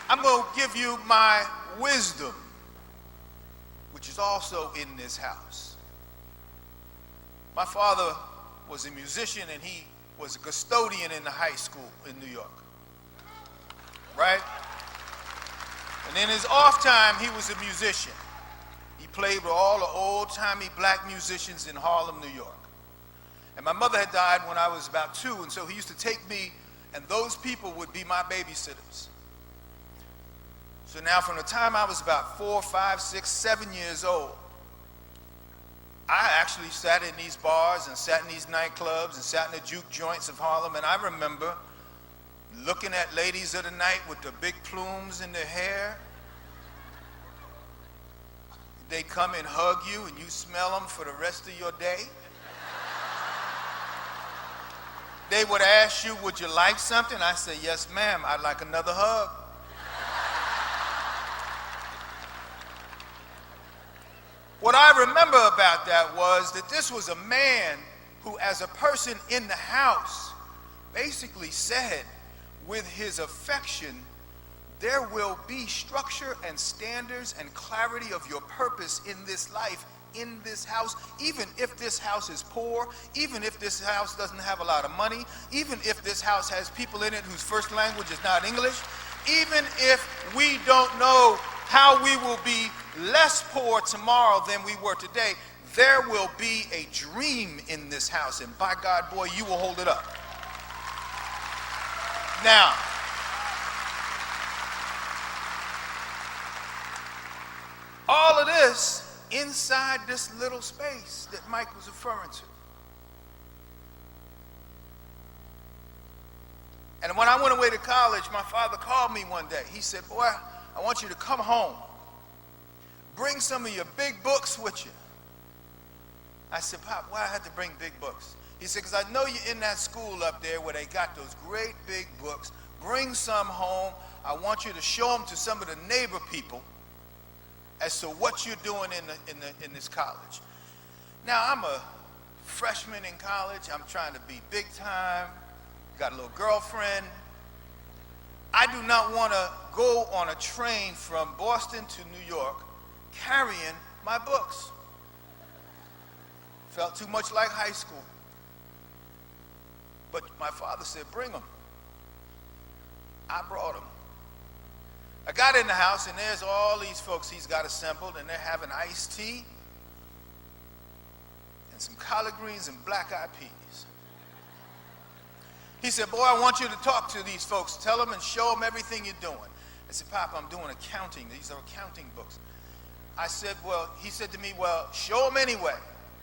I'm going to give you my wisdom, which is also in this house. My father was a musician, and he was a custodian in the high school in New York, right? And in his off time, he was a musician. He played with all the old-timey black musicians in Harlem, New York. And my mother had died when I was about 2, and so he used to take me, and those people would be my babysitters. So now from the time I was about 4, 5, 6, 7 years old, I actually sat in these bars and sat in these nightclubs and sat in the juke joints of Harlem, and I remember looking at ladies of the night with the big plumes in their hair. They come and hug you, and you smell them for the rest of your day. They would ask you, would you like something? I say, yes, ma'am, I'd like another hug. What I remember about that was that this was a man who, as a person in the house, basically said with his affection, there will be structure and standards and clarity of your purpose in this life, in this house, even if this house is poor, even if this house doesn't have a lot of money, even if this house has people in it whose first language is not English, even if we don't know how we will be less poor tomorrow than we were today, there will be a dream in this house, and by God, boy, you will hold it up. Now, all of this inside this little space that Mike was referring to. And when I went away to college, my father called me one day. He said, boy, I want you to come home. Bring some of your big books with you. I said, Pop, why I had to bring big books? He said, because I know you're in that school up there where they got those great big books. Bring some home. I want you to show them to some of the neighbor people as to what you're doing in this college. Now, I'm a freshman in college. I'm trying to be big time. Got a little girlfriend. I do not want to go on a train from Boston to New York carrying my books. Felt too much like high school. But my father said, bring them. I brought them. I got in the house, and there's all these folks he's got assembled, and they're having iced tea and some collard greens and black-eyed peas. He said, boy, I want you to talk to these folks. Tell them and show them everything you're doing. I said, Pop, I'm doing accounting. These are accounting books. I said, well, he said to me, well, show them anyway.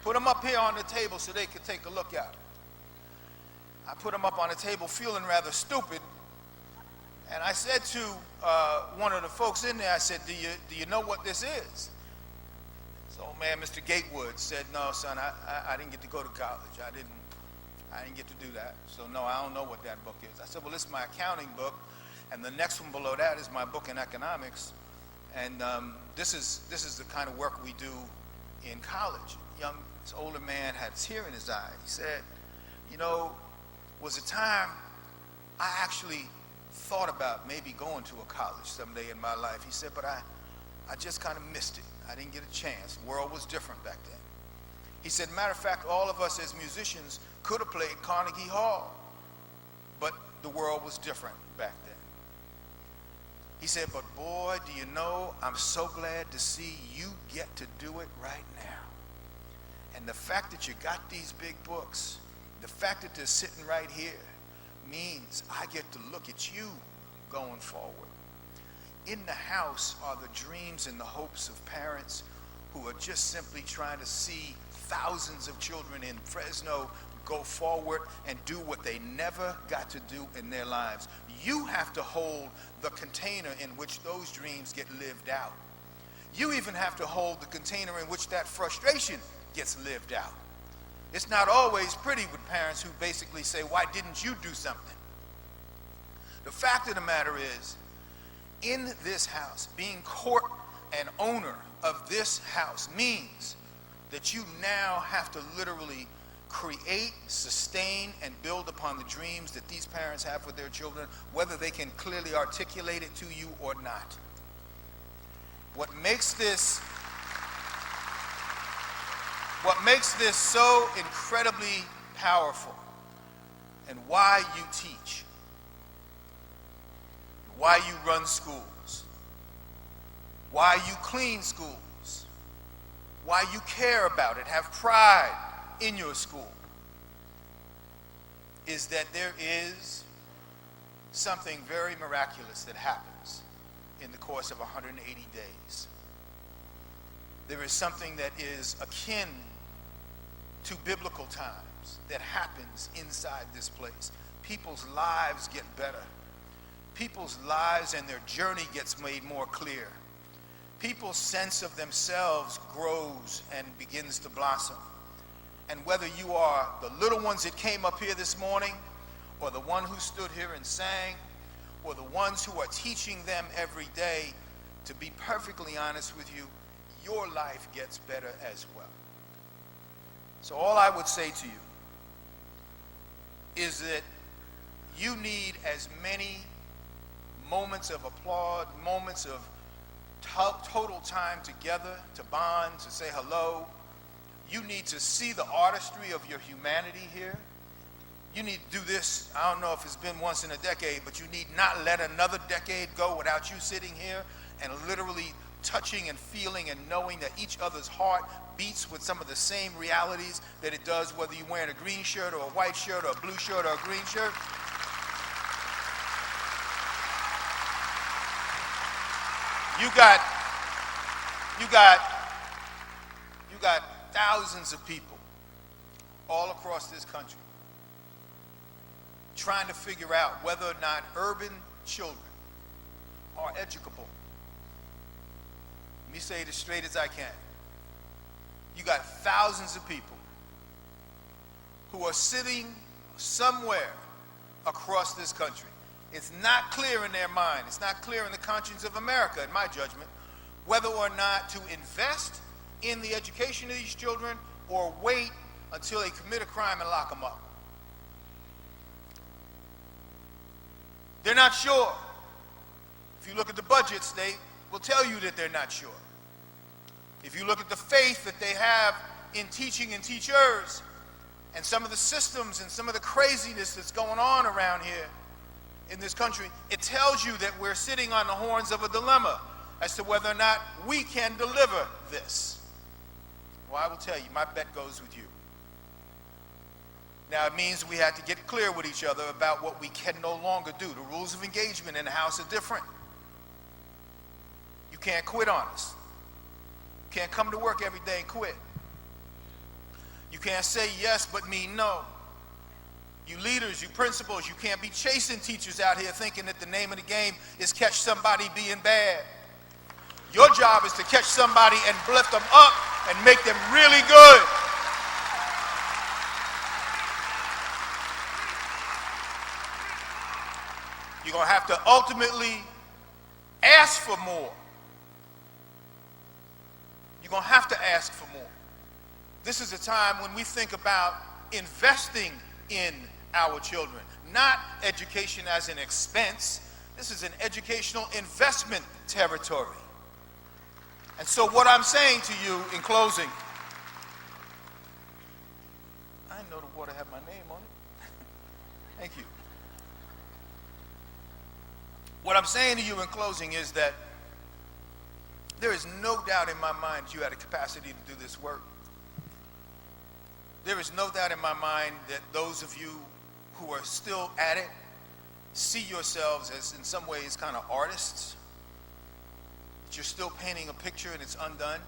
Put them up here on the table so they could take a look at them. I put them up on the table feeling rather stupid. And I said to one of the folks in there, I said, do you know what this is? This old man, Mr. Gatewood, said, no, son, I didn't get to go to college. I didn't get to do that. So, no, I don't know what that book is. I said, well, this is my accounting book. And the next one below that is my book in economics. And this is the kind of work we do in college. This older man had a tear in his eye. He said, you know, was a time I actually thought about maybe going to a college someday in my life. He said, but I just kind of missed it. I didn't get a chance. The world was different back then. He said, matter of fact, all of us as musicians could have played Carnegie Hall, but the world was different back then. He said, but boy, do you know, I'm so glad to see you get to do it right now. And the fact that you got these big books, the fact that they're sitting right here, means I get to look at you going forward. In the house are the dreams and the hopes of parents who are just simply trying to see thousands of children in Fresno go forward and do what they never got to do in their lives. You have to hold the container in which those dreams get lived out. You even have to hold the container in which that frustration gets lived out. It's not always pretty with parents who basically say, why didn't you do something? The fact of the matter is, in this house, being court and owner of this house means that you now have to literally create, sustain, and build upon the dreams that these parents have for their children, whether they can clearly articulate it to you or not. What makes this so incredibly powerful, and why you teach, why you run schools, why you clean schools, why you care about it, have pride in your school, is that there is something very miraculous that happens in the course of 180 days. There is something that is akin to biblical times that happens inside this place. People's lives get better. People's lives and their journey gets made more clear. People's sense of themselves grows and begins to blossom. And whether you are the little ones that came up here this morning, or the one who stood here and sang, or the ones who are teaching them every day, to be perfectly honest with you, your life gets better as well. So all I would say to you is that you need as many moments of applaud, moments of total time together to bond, to say hello. You need to see the artistry of your humanity here. You need to do this, I don't know if it's been once in a decade, but you need not let another decade go without you sitting here and literally touching and feeling and knowing that each other's heart beats with some of the same realities that it does whether you're wearing a green shirt or a white shirt or a blue shirt or a green shirt. You got thousands of people all across this country trying to figure out whether or not urban children are educable. Let me say it as straight as I can. You got thousands of people who are sitting somewhere across this country. It's not clear in their mind, it's not clear in the conscience of America, in my judgment, whether or not to invest in the education of these children or wait until they commit a crime and lock them up. They're not sure. If you look at the budgets, they will tell you that they're not sure. If you look at the faith that they have in teaching and teachers and some of the systems and some of the craziness that's going on around here in this country, it tells you that we're sitting on the horns of a dilemma as to whether or not we can deliver this. Well, I will tell you, my bet goes with you. Now, it means we have to get clear with each other about what we can no longer do. The rules of engagement in the house are different. You can't quit on us. You can't come to work every day and quit. You can't say yes but mean no. You leaders, you principals, you can't be chasing teachers out here thinking that the name of the game is catch somebody being bad. Your job is to catch somebody and lift them up and make them really good. You're going to have to ultimately ask for more. You're going to have to ask for more. This is a time when we think about investing in our children, not education as an expense. This is an educational investment territory. And so what I'm saying to you in closing, I didn't know the water had my name on it. Thank you. What I'm saying to you in closing is that there is no doubt in my mind you had a capacity to do this work. There is no doubt in my mind that those of you who are still at it see yourselves as in some ways kind of artists. That you're still painting a picture and it's undone.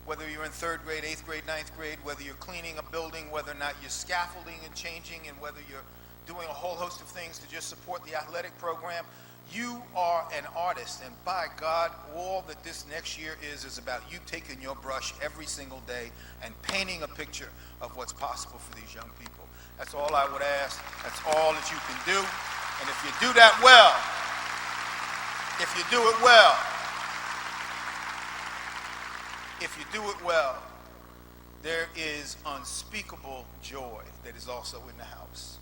Whether you're in 3rd grade, 8th grade, 9th grade, whether you're cleaning a building, whether or not you're scaffolding and changing, and whether you're doing a whole host of things to just support the athletic program, you are an artist. And by God, all that this next year is about you taking your brush every single day and painting a picture of what's possible for these young people. That's all I would ask. That's all that you can do. And if you do that well, there is unspeakable joy that is also in the house.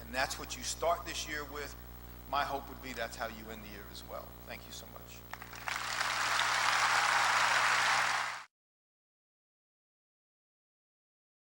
And that's what you start this year with. My hope would be that's how you end the year as well. Thank you so much.